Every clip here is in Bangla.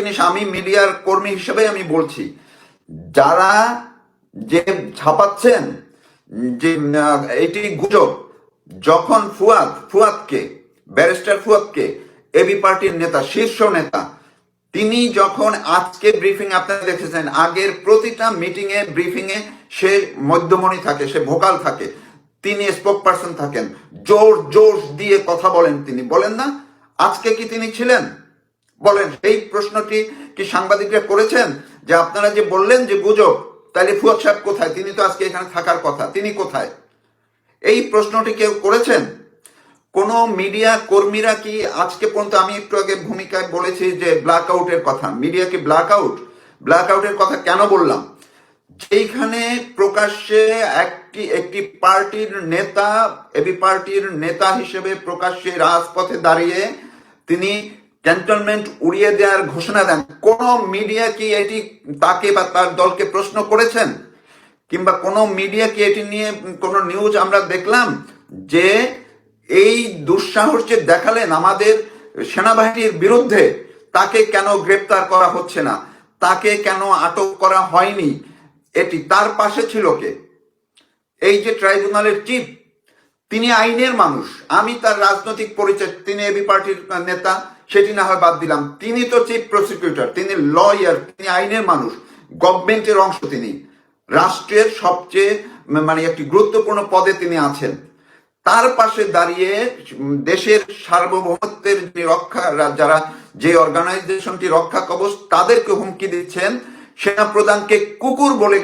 জিনিস আমি মিডিয়ার কর্মী হিসেবে আমি বলছি, যারা যে ছাপাচ্ছেন যে এটি গুজব, যখন ফুয়াদকে, ব্যারিস্টার ফুয়াদকে, এবি পার্টির নেতা, শীর্ষ নেতা, তিনি যখন আজকে ব্রিফিং আপনারা দেখেছেন, আগের প্রতিটা মিটিং এ ব্রিফিং এ সে মধ্যমণি থাকে, সে ভোকাল থাকে, তিনি স্পোক পার্সন থাকেন, জোর জোর দিয়ে কথা বলেন, তিনি বলেন না? আজকে কি তিনি ছিলেন? বলেন, এই প্রশ্নটি কি সাংবাদিকরা করেছেন যে আপনারা যে বললেন যে গুজব, তাহলে ফুয়াদ সাহেব কোথায়? তিনি তো আজকে এখানে থাকার কথা, তিনি কোথায়? এই প্রশ্নটি কেউ করেছেন? কোন মিডিয়া কর্মীরা কি আজকে পর্যন্ত, আমি একটু আগে ভূমিকায় বলেছি যে ব্ল্যাক আউটের কথা, মিডিয়া কি ব্ল্যাক আউটের কথা কেন বললাম? যেখানে প্রকাশ্যে একটি পার্টির নেতা, এবি পার্টির নেতা হিসেবে প্রকাশ্যে রাজপথে দাঁড়িয়ে তিনি ক্যান্টনমেন্ট উড়িয়ে দেওয়ার ঘোষণা দেন, কোন মিডিয়া কি এটি তাকে বা তার দলকে প্রশ্ন করেছেন? কিংবা কোন মিডিয়া কি এটি নিয়ে কোন নিউজ আমরা দেখলাম যে এই দুঃসাহস যে দেখালেন আমাদের সেনাবাহিনীর বিরুদ্ধে, তাকে কেন গ্রেপ্তার করা হচ্ছে না, তাকে কেন আটক করা হয়নি? এটি তার পাশে ছিল কে? এই যে ট্রাইব্যুনালের চিফ, তিনি আইনের মানুষ। আমি তার রাজনৈতিক পরিচয়, তিনি এবি পার্টির নেতা, সেটি না হয় বাদ দিলাম, তিনি তো চিফ প্রসিকিউটর, তিনি লয়ার, তিনি আইনের মানুষ, গভর্নমেন্টের অংশ, তিনি রাষ্ট্রের সবচেয়ে মানে একটি গুরুত্বপূর্ণ পদে তিনি আছেন। তার পাশে দাঁড়িয়ে দেশের সার্বভৌমত্বের যে রক্ষা, যারা যে অর্গানাইজেশনটি রক্ষা কবচ, তাদেরকে হুমকি দিচ্ছেন, সেনা প্রধানকে কুকুর বলে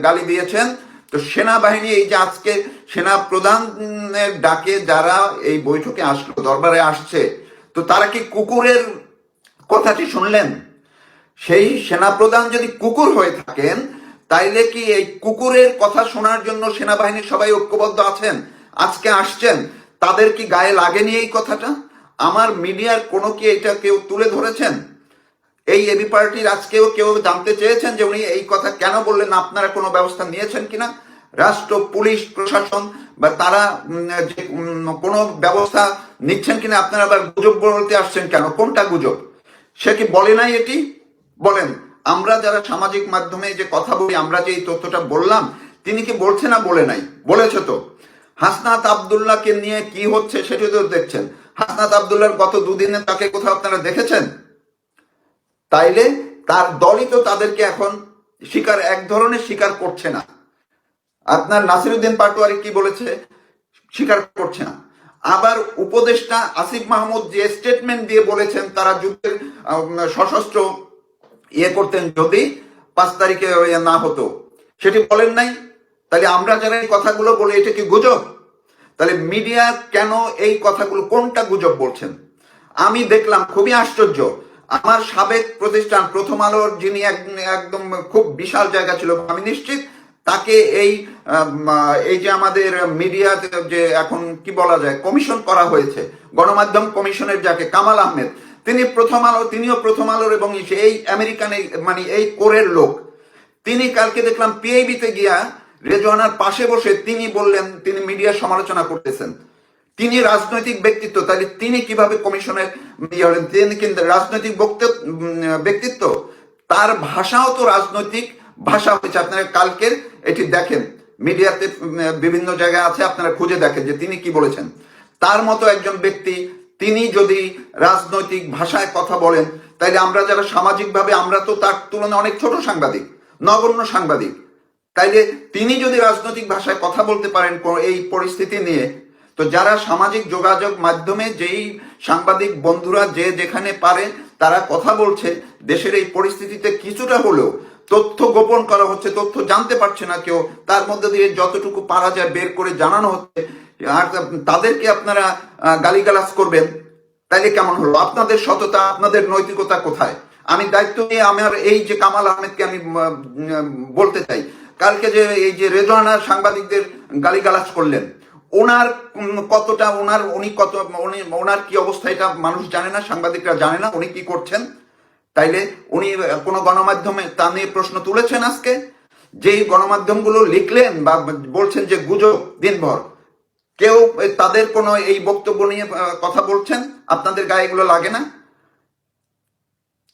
গালি দিয়েছেন। তো সেনাবাহিনী এই যে আজকে সেনা প্রধানের ডাকে যারা এই বৈঠকে আসলো, দরবারে আসছে, তো তারা কি কুকুরের কথাটি শুনলেন? সেই সেনাপ্রধান যদি কুকুর হয়ে থাকেন, তাইলে কি এই কুকুরের কথা শোনার জন্য সেনাবাহিনীর সবাই ঐক্যবদ্ধ আছেন? আজকে আসছেন, তাদের কি গায়ে লাগেনি এই কথাটা? আমার মিডিয়ার কোনো কি এটা কেউ তুলে ধরেছেন? এই এবি পার্টির আজকেও কেউ জানতে চেয়েছেন যে উনি এই কথা কেন বললেন, আপনারা কোনো ব্যবস্থা নিয়েছেন কিনা? রাষ্ট্র, পুলিশ, প্রশাসন বা তারা যে কোনো ব্যবস্থা নিচ্ছেন কিনা? আপনারা আবার গুজব বলতে আসছেন কেন? কোনটা গুজব? সে কি বলে নাই এটি? বলেন, আমরা যারা সামাজিক মাধ্যমে যে কথা বলি, আমরা যে এই তথ্যটা বললাম, তিনি কি বলছে না বলে নাই? বলেছে তো। হাসনাত আব্দুল্লাহকে নিয়ে কি হচ্ছে সেটি তো দেখছেন। হাসনাত আব্দুল্লাহর গত দুদিনে তাকে কোথাও আপনারা দেখেছেন? তাইলে তার দলই তো তাদেরকে এখন এক ধরনের স্বীকার করছে না। আপনার নাসিরউদ্দিন পাটোয়ারি কি বলেছে? স্বীকার করছে না। আবার উপদেষ্টা আসিফ মাহমুদ যে স্টেটমেন্ট দিয়ে বলেছেন তারা যুদ্ধের সশস্ত্র করতেন যদি 5 তারিখে না হতো, সেটি বলেন নাই। তাহলে আমরা যারা এই কথাগুলো বলে, এটা কি গুজব? তাহলে মিডিয়া কেন এই কথাগুলো, কোনটা গুজব বলছেন? আমি দেখলাম খুবই আশ্চর্য, আমার সাবেক প্রতিষ্ঠান প্রথম আলোর, যিনি একদম খুব বিশাল জায়গা ছিল, আমি নিশ্চিত তাকে এই যে আমাদের মিডিয়া যে এখন কি বলা যায় কমিশন করা হয়েছে, গণমাধ্যম কমিশনের যাকে কামাল আহমেদ, তিনিও প্রথম আলোর এবং এই আমেরিকান মানে এই কোরের লোক। তিনি কালকে দেখলাম পিআইবিতে গিয়া রেজওয়ানার পাশে বসে তিনি বললেন তিনি মিডিয়ার সমালোচনা করতেছেন। তিনি রাজনৈতিক ব্যক্তিত্ব, তাহলে তিনি কিভাবে কমিশনের হলেন? তিনি কিন্তু রাজনৈতিক ব্যক্তিত্ব, তার ভাষাও তো রাজনৈতিক ভাষা হয়েছে। আপনারা কালকের এটি দেখেন, মিডিয়াতে বিভিন্ন জায়গায় আছে, আপনারা খুঁজে দেখেন যে তিনি কি বলেছেন। তার মতো একজন ব্যক্তি, তিনি যদি রাজনৈতিক ভাষায় কথা বলেন, তাইলে আমরা যারা সামাজিকভাবে, আমরা তো তার তুলনায় অনেক ছোট সাংবাদিক, নগণ্য সাংবাদিক, তাইলে তিনি যদি রাজনৈতিক ভাষায় কথা বলতে পারেন এই পরিস্থিতি নিয়ে, তো যারা সামাজিক যোগাযোগ মাধ্যমে যেই সাংবাদিক বন্ধুরা যে যেখানে পারে তারা কথা বলছে, দেশের এই পরিস্থিতিতে কিছুটা হলেও তথ্য গোপন করা হচ্ছে, তথ্য জানতে পারছে না কেউ, তার মধ্যে দিয়ে যতটুকু পারা যায় বের করে জানানো হচ্ছে, আর তাদেরকে আপনারা গালিগালাজ করবেন, তাইলে কেমন হলো? আপনাদের সততা, আপনাদের নৈতিকতা কোথায়? আমি দায়িত্ব নিয়ে আমার এই যে কামাল আহমেদকে আমি বলতে চাই, কালকে যে এই যে রেজওয়ানা সাংবাদিকদের গালিগালাজ করলেন, ওনার কতটা, ওনার কি অবস্থা এটা মানুষ জানে না, সাংবাদিকরা জানে না উনি কি করছেন। তাইলে উনি কোনো গণমাধ্যমে তা নিয়ে প্রশ্ন তুলেছেন? আজকে যেই গণমাধ্যমগুলো লিখলেন বা বলছেন যে গুজব দিনভর, কেউ তাদের কোনো এই বক্তব্য নিয়ে কথা বলছেন? আপনাদের গায়ে এগুলো লাগে না?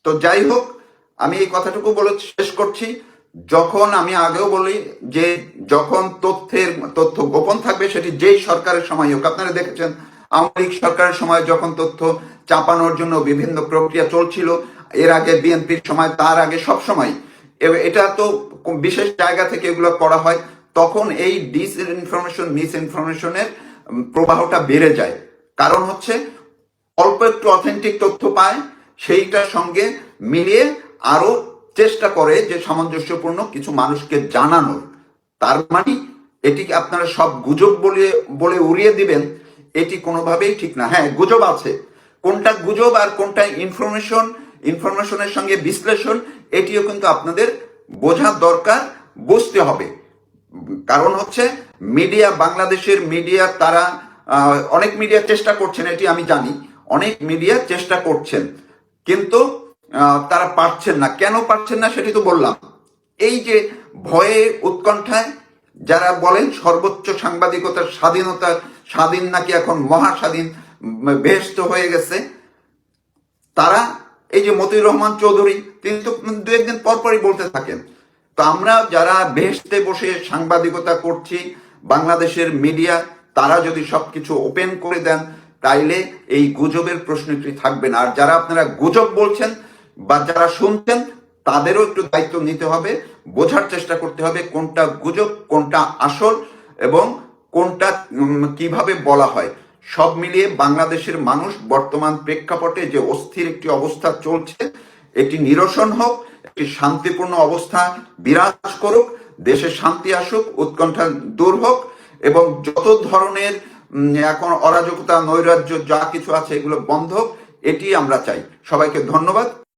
তো যাই হোক, আমি এই কথাটুকু বলে শেষ করছি। যখন আমি আগেও বলি যে যখন তথ্য গোপন থাকবে, সেটি যেই সরকারের সময় হোক। আপনারা দেখেছেন আওয়ামী লীগ সরকারের সময় যখন তথ্য চাপানোর জন্য বিভিন্ন প্রক্রিয়া চলছিল, এর আগে বিএনপির সময়, তার আগে সব সময় এটা তো বিশেষ জায়গা থেকে এগুলো করা হয়, তখন এই ডিসইনফরমেশন মিস ইনফরমেশনের প্রবাহটা বেড়ে যায়। কারণ হচ্ছে অল্প একটু অথেন্টিক তথ্য পায়, সেইটার সঙ্গে মিলিয়ে আরো চেষ্টা করে যে সামঞ্জস্যপূর্ণ কিছু মানুষকে জানানোর। তার মানে এটিকে আপনারা সব গুজব বলে বলে উড়িয়ে দিবেন, এটি কোনোভাবেই ঠিক না। হ্যাঁ, গুজব আছে, কোনটা গুজব আর কোনটা ইনফরমেশনের সঙ্গে বিশ্লেষণ, এটিও কিন্তু আপনাদের বোঝার দরকার, বুঝতে হবে। কারণ হচ্ছে মিডিয়া, বাংলাদেশের মিডিয়া, তারা অনেক মিডিয়া চেষ্টা করছেন, এটি আমি জানি, অনেক মিডিয়া চেষ্টা করছেন, কিন্তু তারা পারছেন না। কেন পারছেন না সেটি তো বললাম। এই যে ভয়ে উৎকণ্ঠায় যারা বলেন সর্বোচ্চ সাংবাদিকতার স্বাধীনতা, স্বাধীন নাকি এখন মহাস্বাধীন, বেহেশত হয়ে গেছে, তারা এই যে মতিউর রহমান চৌধুরী, তিনি তো দু একদিন পরপরই বলতে থাকেন। তো আমরা যারা বেহেশতে বসে সাংবাদিকতা করছি, বাংলাদেশের মিডিয়া, তারা যদি সবকিছু ওপেন করে দেন, তাইলে এই গুজবের প্রশ্নটি থাকবে না। আর যারা আপনারা গুজব বলছেন বা যারা শুনছেন, তাদেরও একটু দায়িত্ব নিতে হবে, বোঝার চেষ্টা করতে হবে কোনটা গুজব, কোনটা আসল, এবং কোনটা কিভাবে বলা হয়। সব মিলিয়ে বাংলাদেশের মানুষ বর্তমান প্রেক্ষাপটে যে অস্থির একটি অবস্থা চলছে, এটি নিরসন হোক, একটি শান্তিপূর্ণ অবস্থা বিরাজ করুক, দেশে শান্তি আসুক, উৎকণ্ঠা দূর হোক, এবং যত ধরনের এখন অরাজকতা, নৈরাজ্য যা কিছু আছে, এগুলো বন্ধ হোক, এটি আমরা চাই। সবাইকে ধন্যবাদ।